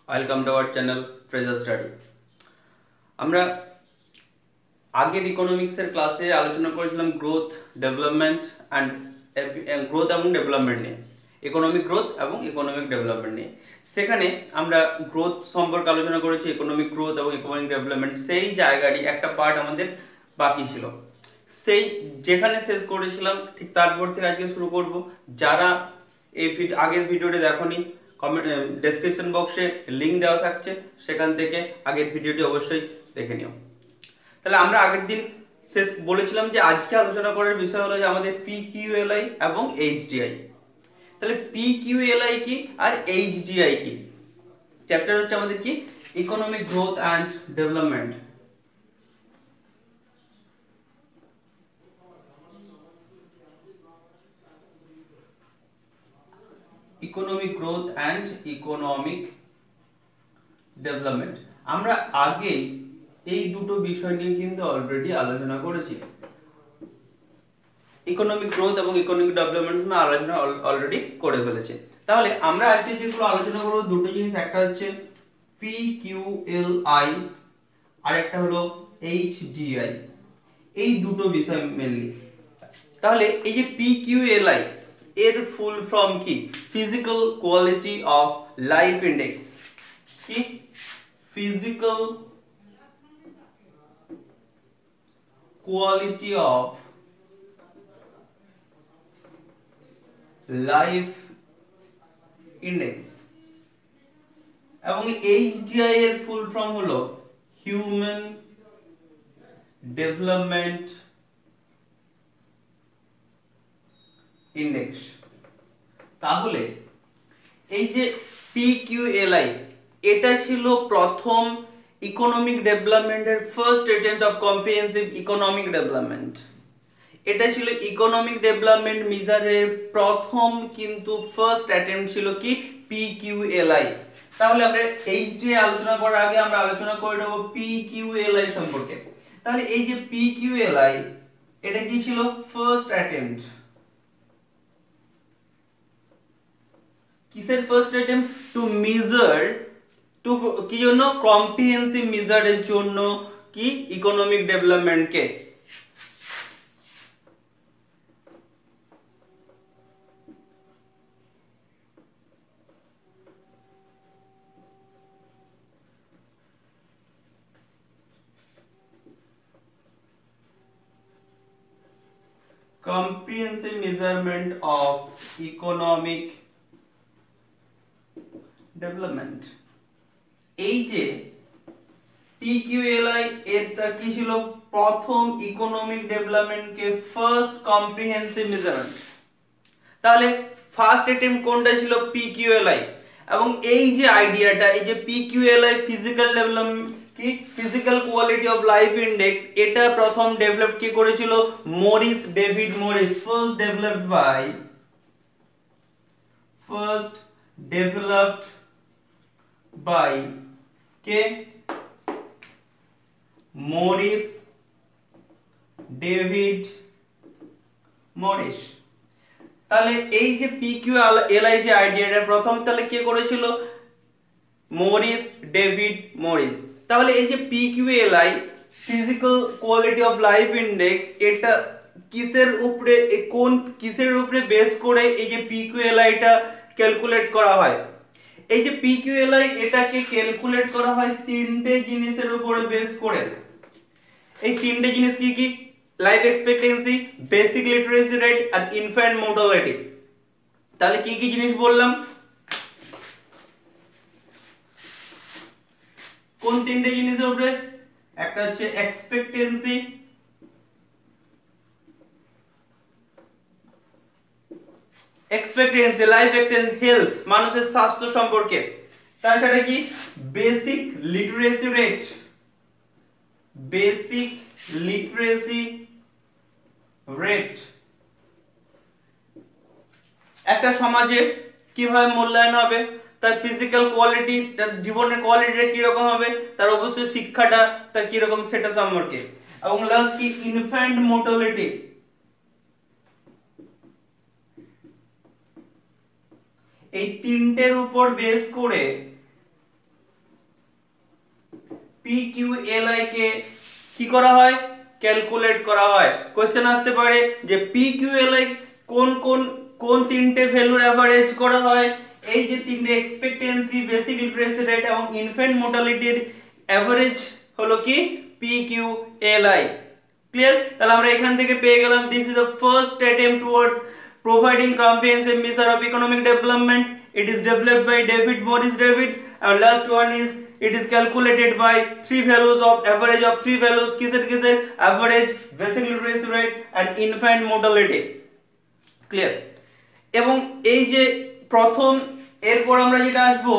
Welcome to our channel treasure study. আমরা আগের ইকোনমিক্সের ক্লাসে আলোচনা করেছিলাম গ্রোথ, ডেভেলপমেন্ট অ্যান্ড গ্রোথ এবং ডেভেলপমেন্ট নিয়ে, ইকোনমিক গ্রোথ এবং ইকোনমিক ডেভেলপমেন্ট নিয়ে। সেখানে আমরা গ্রোথ সম্পর্কে আলোচনা করেছি, ইকোনমিক গ্রোথ এবং ইকোনমিক ডেভেলপমেন্ট। সেই জায়গারই একটা পার্ট আমাদের বাকি ছিল। সেই যেখানে শেষ করেছিলাম ঠিক তারপর থেকে আজকে শুরু করব। যারা এই আগের ভিডিওটি দেখোনি, কমেন্ট ডেসক্রিপশন বক্সে লিঙ্ক দেওয়া থাকছে, সেখান থেকে আগের ভিডিওটি অবশ্যই দেখে নিও। তাহলে আমরা আগের দিন শেষ বলেছিলাম যে আজকে আলোচনা করার বিষয় হলো যে আমাদের পিকিউএলআই এবং এইচডিআই। তাহলে পিকিউএলআই কি আর এইচডিআই কি? চ্যাপ্টার হচ্ছে আমাদের কি, economic growth and development. Economic growth and economic development. আমরা আগে এই দুটো বিষয় নিয়ে কিন্তু অলরেডি আলোচনা করেছি। ইকোনমিক গ্রোথ এবং ইকোনমিক ডেভেলপমেন্ট নিয়ে আলোচনা অলরেডি করে ফেলেছে। তাহলে আমরা আজকে যেগুলো আলোচনা করবো দুটো জিনিস, একটা হচ্ছে পিকিউএলআই আর একটা হলো এইচডিআই। এই দুটো বিষয় মেনলি। তাহলে এই যে পিকিউএলআই এর ফুল ফর্ম কি? Physical quality of life index. কি? Physical quality of life index. এবং এইচডিআই এর ফুল ফর্ম হলো হিউম্যান ডেভেলপমেন্ট ইন্ডেক্স। তাহলে এই যে পিকিউএলআই, এটা ছিল প্রথম ইকোনমিক ডেভেলপমেন্টের first attempt of comprehensive economic development. এটা ছিল ইকোনমিক ডেভেলপমেন্ট মেজারের প্রথম কিন্তু ফার্স্ট অ্যাটেম্পট ছিল কি, পিকিউএলআই। তাহলে আমরা এইচডিআই আলোচনা করার আগে আমরা আলোচনা করে নেব পিকিউএলআই সম্পর্কে। তাহলে এই যে পিকিউএলআই, এটা কি ছিল? First attempt. কিসের first attempt? To measure, to কি জন্য? কম্প্রিহেনসিভ মেজারের জন্য কি ইকোনমিক ডেভেলপমেন্টকে। comprehensive measurement of economic development। এই যে পিকিউএলআই এটা কি ছিল? প্রথম ইকোনমিক ডেভেলপমেন্ট কে ফার্স্ট কম্প্রিহেনসিভ মেজারমেন্ট। তাহলে ফার্স্ট অ্যাটেম্পট কোনটা ছিল? পিকিউএলআই। এবং এই যে আইডিয়াটা, এই যে পিকিউএলআই ফিজিক্যাল ডেভেলপমেন্ট কি, physical quality of life index, এটা প্রথম ডেভেলপ কি করেছিল? Morris, David Morris. First developed by কে? Morris, David Morris. তাহলে এই যে পিকিউএলআই যে আইডিয়াটা প্রথম তাহলে কে করেছিল? Morris, David Morris. তাহলে এই যে PQLI physical quality of life index, এটা কিসের উপরে, কোন কিসের উপরে বেস করে এই যে পিকিউএলআইটা ক্যালকুলেট করা হয়? এই যে পিকিউএলআই এটাকে ক্যালকুলেট করা হয় তিনটে জিনিসের উপরে বেস করে। এই তিনটে জিনিস কি কি? Life expectancy, basic literacy rate আর ইনফ্যান্ট মোর্টালিটি। তাহলে কি কি জিনিস বললাম? কোন তিনটে জিনিসের উপরে? একটা হচ্ছে এক্সপেক্টেন্সি, লাইফ এক্সপেক্টেন্সি, হেলথ, মানুষের স্বাস্থ্য সম্পর্কে। তাছাড়া কি? Basic literacy rate, basic literacy rate. একটা সমাজে কিভাবে মূল্যায়ন হবে, তার ফিজিক্যাল কোয়ালিটি, তার জীবনের কোয়ালিটিটা কি রকম হবে, তার অবশ্যই শিক্ষাটা তার কি রকম সেটা সম্পর্কে। এবং লাস্ট কি? Infant mortality. এই তিনটের উপর বেস করে PQLI কে কি করা হয়, ক্যালকুলেট করা হয়। কোশ্চেন আসতে পারে যে PQLI কোন কোন কোন তিনটে ভ্যালুর অ্যাভারেজ করা হয়, এই যে তিনটে এক্সপেক্টেন্সি, বেসিক লিটারেসি রেট এবং ইনফ্যান্ট মোর্টালিটির অ্যাভারেজ হলো কি PQLI। ক্লিয়ার? তাহলে আমরা এখান থেকে পেয়ে গেলাম this is the first attempt towards providing comprehensive measure of economic development. It is developed by David Morris David, and last one is it is calculated by three values of average of three values কিসের average, basic literacy rate and infant mortality। Clear? এবং এই যে প্রথম, এরপর আমরা যেটা আসবো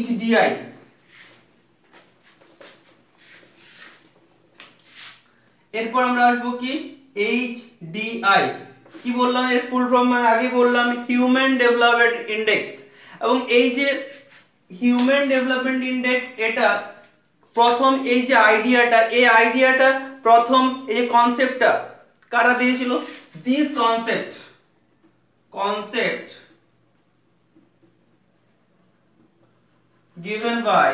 HDI। এরপর আমরা আসবো কি HDI। কি বললাম এর ফুল ফর্ম আগে বললাম, হিউম্যান ডেভেলপমেন্ট ইন্ডেক্স। এবং এই যে হিউম্যান ডেভেলপমেন্ট ইন্ডেক্স, এটা প্রথম এই যে আইডিয়াটা, এই আইডিয়াটা প্রথম এই যে কনসেপ্টটা কারা দিয়েছিল, this concept given by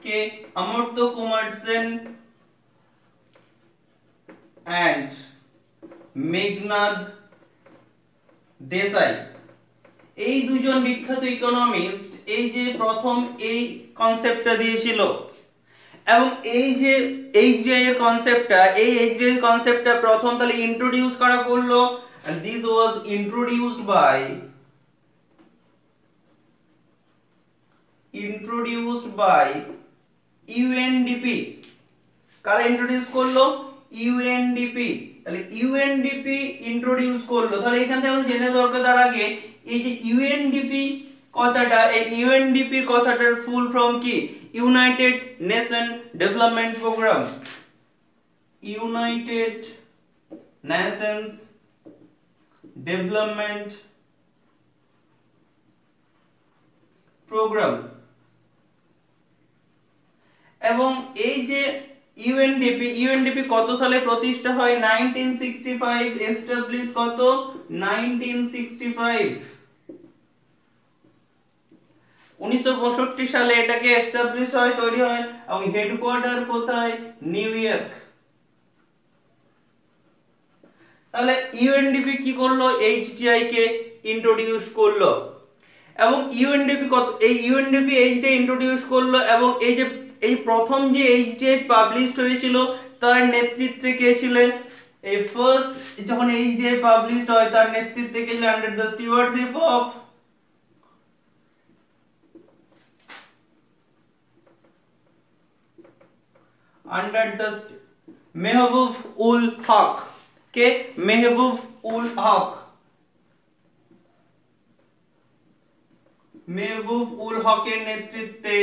K Amartya Kumar Sen and Meghnad Desai. এই দুজন বিখ্যাত ইকোনমিস্ট এই যে প্রথম এই কনসেপ্টটা দিয়েছিল। এবং এই যে HDI এর কনসেপ্টটা, এই HDI এর কনসেপ্টটা প্রথম তাহলে ইন্ট্রোডিউস করা করলো, and this was introduced by UNDP। কারা ইন্ট্রোডিউস করলো? UNDP। তাহলে UNDP ইন্ট্রোডিউস করলো। তাহলে এখান থেকে আমাদের জেনে দরকার তার আগে এই যে UNDP কথাটা, এই UNDP কথাটার ফুল ফর্ম কি, United Nation Development Programme. United Nations Development Programme. এবং এই যে ইউএনডিপি কত সালে প্রতিষ্ঠা হয়? 1965। এস্টাবলিশ কত? 1965। 1962 সালে এটাকে এস্টাবলিশ হয়, তৈরি হয়। এবং হেডকোয়ার্টার কোথায়? New York. তাহলে ইউএনডিপি কি করলো? HDI কে ইন্ট্রোডিউস করলো। এবং ইউএনডিপি এইটা ইন্ট্রোডিউস করলো। এবং এই প্রথম যে HDI পাবলিশড হয়েছিল তার নেতৃত্বে কে ছিলেন? এই ফার্স্ট যখন HDI পাবলিশড হয় তার নেতৃত্বে কে ছিলেন? Under the স্টিওয়ারশিপ of Mehboob ul হক। কে? মেহবুব উল হক। মেহবুব উল হকের নেতৃত্বে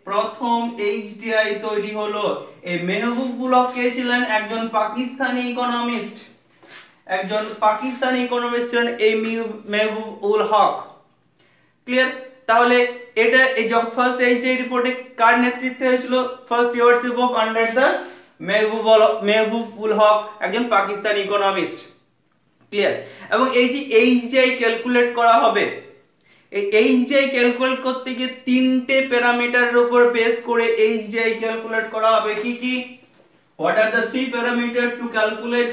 প্রথম HDI তৈরি হলো। এই মেহবুব উল হক কে ছিলেন? একজন পাকিস্তানি ইকোনমিস্ট। ছিলেন এই মেহবুব উল হক। ক্লিয়ার? তাহলে এটা এই যখন ফার্স্ট HDI রিপোর্টে কার নেতৃত্বে হয়েছিল? First stewardship of under the Mahbub ul Haq, একজন পাকিস্তানি ইকোনমিস্ট। ক্লিয়ার? এবং এই যে HDI ক্যালকুলেট করা হবে, এই HDI ক্যালকুলেট করতে গিয়ে তিনটে প্যারামিটারের উপর বেস করে HDI ক্যালকুলেট করা হবে। কি কি? What are the three parameters to calculate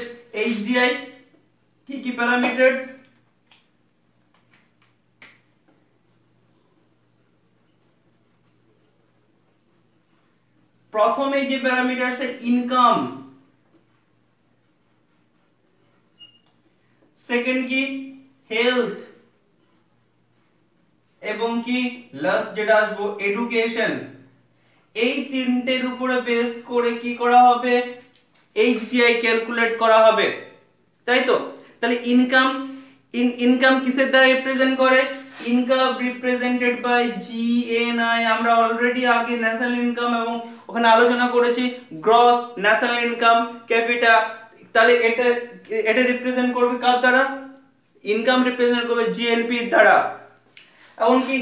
HDI? কি কি প্যারামিটারস? প্রথমে যে প্যারামিটারস ইনকাম, সেকেন্ড কি হেলথ, এবং কি লাস্ট যেটা আসবো এডুকেশন। এই তিনটের উপরে বেস করে কি করা হবে? HDI ক্যালকুলেট করা হবে, তাই তো? তাহলে ইনকাম কিসের দ্বারা রিপ্রেজেন্ট করে? Income represented by GNI। আমরা অলরেডি আগে ন্যাশনাল ইনকাম এবং ওখানে আলোচনা করেছি গ্রস ন্যাশনাল ইনকাম ক্যাপিটা। তাহলে এটা রিপ্রেজেন্ট করবে কার দ্বারা? ইনকাম রিপ্রেজেন্ট করবে GNP এর দ্বারা। এমনকি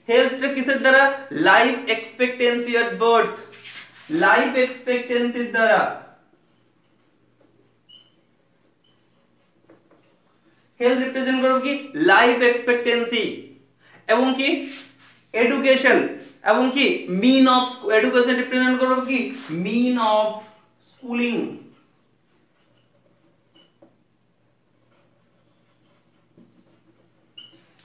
হেলথটা কিসের দ্বারা? লাইফ এক্সপেক্টেন্সি এট বার্থ, লাইফ এক্সপেক্টেন্সির দ্বারা। হেলথ রিপ্রেজেন্ট করবে কি? Life expectancy. এবং কি এডুকেশন, এবং কি মিন অফ এডুকেশন রিপ্রেজেন্ট করব কি মিন অফ স্কুলিং,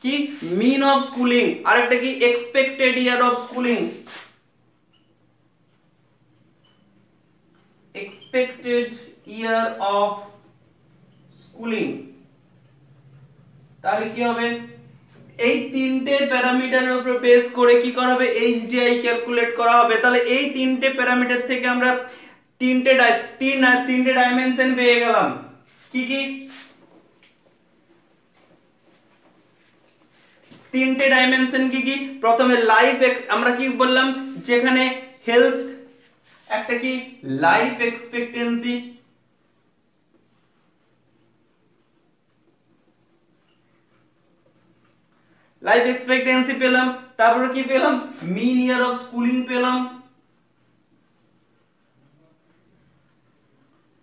কি মিন অফ স্কুলিং, আরেকটা কি expected year of schooling, expected year of schooling. তাহলে কি হবে, এই তিনটে প্যারামিটারের উপর বেস করে কি করা হবে, এইচডিআই ক্যালকুলেট করা হবে। তাহলে এই তিনটে প্যারামিটার থেকে আমরা তিনটে ডাইমেনশন পেয়ে গেলাম। কি কি তিনটে ডাইমেনশন কি কি? প্রথমে লাইফ, আমরা কি বললাম, যেখানে হেলথ, একটা কি লাইফ এক্সপেক্টেন্সি, লাইফ এক্সপেক্টেন্সি পেলাম, তারপরে কি পেলাম, মিন ইয়ার অফ স্কুলিং পেলাম,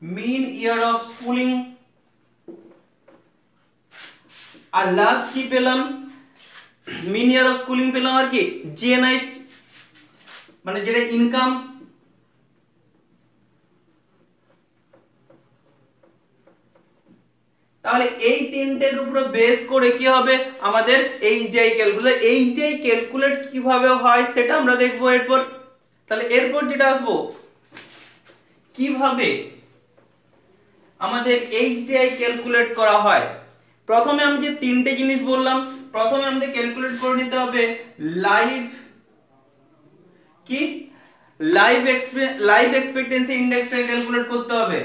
মিন ইয়ার অফ স্কুলিং, আর লাস্ট কি পেলাম, মিন ইয়ার অফ স্কুলিং পেলাম আর কি জিএনআই, মানে যেটা ইনকাম। তাহলে এই তিনটের উপর বেস করে কি হবে আমাদের এইচডিআই ক্যালকুলেট। এইচডিআই ক্যালকুলেট কিভাবে হয় সেটা আমরা দেখবো এরপর। তাহলে এরপর যেটা আসবো, কিভাবে আমাদের এইচডিআই ক্যালকুলেট করা হয়। প্রথমে আমি যে তিনটে জিনিস বললাম, প্রথমে আমাদের ক্যালকুলেট করে নিতে হবে লাইফ, কি লাইফ এক্সপেক্টেন্সি ইন্ডেক্সটা ক্যালকুলেট করতে হবে।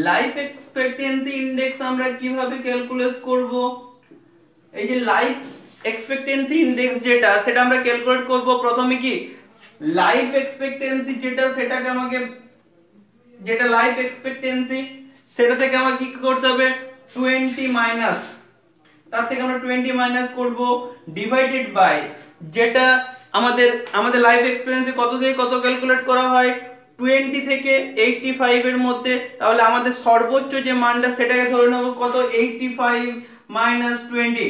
লাইফ এক্সপেক্টেন্সি ইন্ডেক্স আমরা কিভাবে ক্যালকুলেট করব, এই যে লাইফ এক্সপেক্টেন্সি ইন্ডেক্স যেটা, সেটা আমরা ক্যালকুলেট করব প্রথমে কি লাইফ এক্সপেক্টেন্সি যেটা, সেটাকে আমাকে, যেটা লাইফ এক্সপেক্টেন্সি সেটা থেকে আমাকে কি করতে হবে 20 মাইনাস, তার থেকে আমরা 20 মাইনাস করব, ডিভাইডেড বাই যেটা আমাদের লাইফ এক্সপেক্টেন্সি কত থেকে কত ক্যালকুলেট করা হয় 20 থেকে 85 এর মধ্যে। তাহলে আমাদের সর্বোচ্চ যে মানটা সেটাকে ধরে নেব কত 85 মাইনাস 20।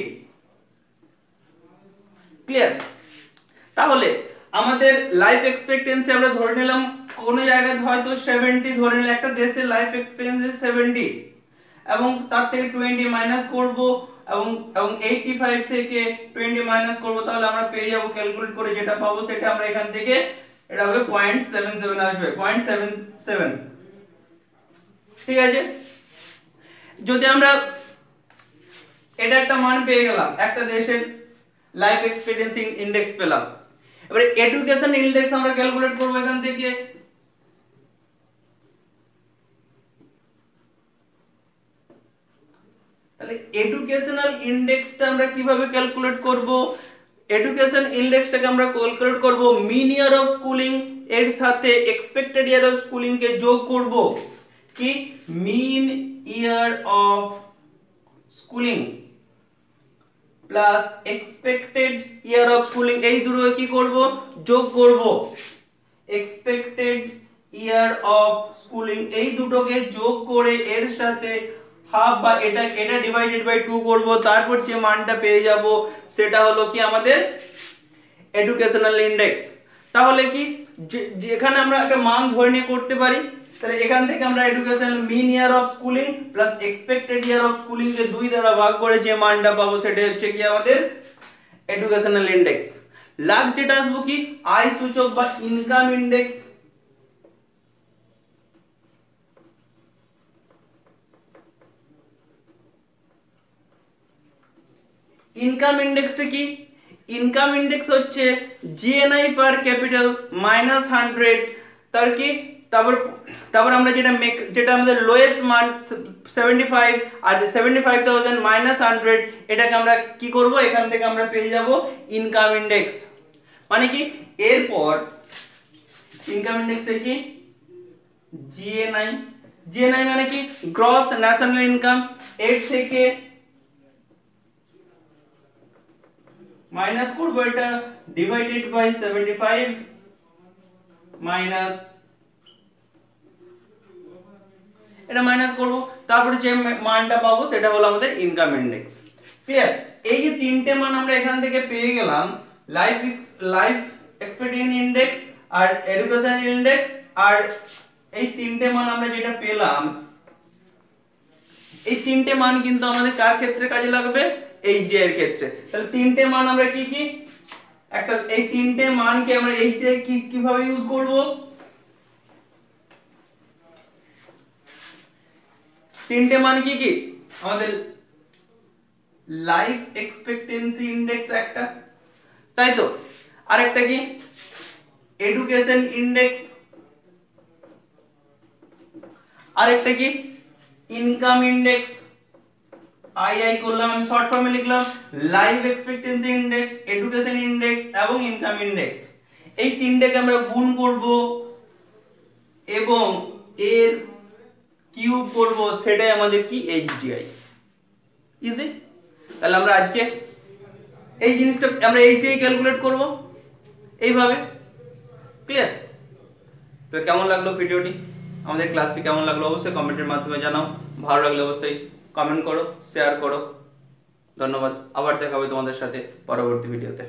ক্লিয়ার? তাহলে আমাদের লাইফ এক্সপেক্টেন্সি আমরা ধরে নিলাম কোন জায়গায় হয়তো 70 ধরে নিলাম, একটা দেশের লাইফ এক্সপেক্টেন্সি 70 এবং তার থেকে 20 মাইনাস করব এবং 85 থেকে 20 মাইনাস করব, তাহলে আমরা পেয়ে যাব ক্যালকুলেট করে যেটা পাবো সেটা আমরা এখান থেকে, এটা হবে 0.77 আসবে, 0.77। ঠিক আছে, যদি আমরা এটা একটা মান পেয়ে গেলাম, একটা দেশের লাইফ এক্সপেক্টেন্সি ইন্ডেক্স পেলাম, এবারে এডুকেশন ইন্ডেক্স আমরা ক্যালকুলেট করব এখান থেকে। তাহলে এডুকেশনাল ইন্ডেক্সটা আমরা কিভাবে ক্যালকুলেট করব, এডুকেশন ইন্ডেক্সটাকে আমরা ক্যালকুলেট করব মিন ইয়ার অফ স্কুলিং এর সাথে এক্সপেক্টেড ইয়ার অফ স্কুলিং কে যোগ করব, কি mean year of schooling plus expected year of schooling, এই দুটো কি করব যোগ করব, এক্সপেক্টেড ইয়ার অফ স্কুলিং এই দুটোকে যোগ করে এর সাথে হাফ বা এটা ডিভাইডেড বাই 2 করব, তারপর যে মানটা পেয়ে যাব সেটা হলো কি আমাদের এডুকেশনাল ইন্ডেক্স। তাহলে কি যেখানে আমরা একটা মান ধরে নিয়ে করতে পারি, তাহলে এখান থেকে আমরা educational mean year of schooling plus expected year of schooling কে 2 দ্বারা ভাগ করে যে মানটা পাবো সেটা হচ্ছে কি আমাদের এডুকেশনাল ইন্ডেক্স। লাস্ট যেটা আসবো কি আয় সূচক বা ইনকাম ইন্ডেক্স। ইনকাম ইন্ডেক্সটা কি, ইনকাম ইন্ডেক্স হচ্ছে জিএনআই পার ক্যাপিটাল মাইনাস 100, তার কি তারপর আমরা যেটা আমাদের লোয়েস্ট মান 75 আর 75,000 মাইনাস 100, এটাকে আমরা কি করব এখান থেকে আমরা পেয়ে যাব ইনকাম ইন্ডেক্স। মানে কি এরপর ইনকাম ইন্ডেক্সটা কি জিএনআই মানে কি গ্রস ন্যাশনাল ইনকাম, এর থেকে মাইনাস করব এটা ডিভাইডেড বাই 75 মাইনাস, এটা মাইনাস করব, তারপরে যে মানটা পাবো সেটা হলো আমাদের ইনকাম ইন্ডেক্স। ক্লিয়ার? এই যে তিনটে মান আমরা এখান থেকে পেয়ে গেলাম, লাইফ এক্সপেক্টেন্সি ইনডেক্স আর এডুকেশন ইনডেক্স, আর এই তিনটে মান আমরা যেটা পেলাম, এই তিনটে মান কিন্তু আমাদের কার ক্ষেত্রে কাজে লাগবে, এইচডিআই এর ক্ষেত্রে। তাহলে তিনটে মান আমরা কি কি একটা, এই তিনটে মানকে আমরা এইচডিআই কিভাবে ইউজ করব, তিনটে মান কি কি আমাদের, লাইফ এক্সপেক্টেন্সি ইনডেক্স একটা, তাই তো, আরেকটা কি এডুকেশন ইনডেক্স, আরেকটা কি ইনকাম ইনডেক্স, আই করলাম, আমি শর্ট ফর্মে লিখলাম life expectancy index, education index এবং ইনকাম ইনডেক্স। এই তিনটাকে আমরা গুণ করব এবং এর কিউব করব, সেটাই আমাদের কি এইচডিআই। ইজি। তাহলে আমরা আজকে এই জিনিসটা আমরা এইচডিআই ক্যালকুলেট করব এইভাবে। ক্লিয়ার? তো কেমন লাগলো ভিডিওটি, আমাদের ক্লাসটি কেমন লাগলো অবশ্যই কমেন্টের মাধ্যমে জানাও। ভালো লাগলে অবশ্যই কমেন্ট করো, শেয়ার করো। ধন্যবাদ। আবার দেখা হবে তোমাদের সাথে পরবর্তী ভিডিওতে।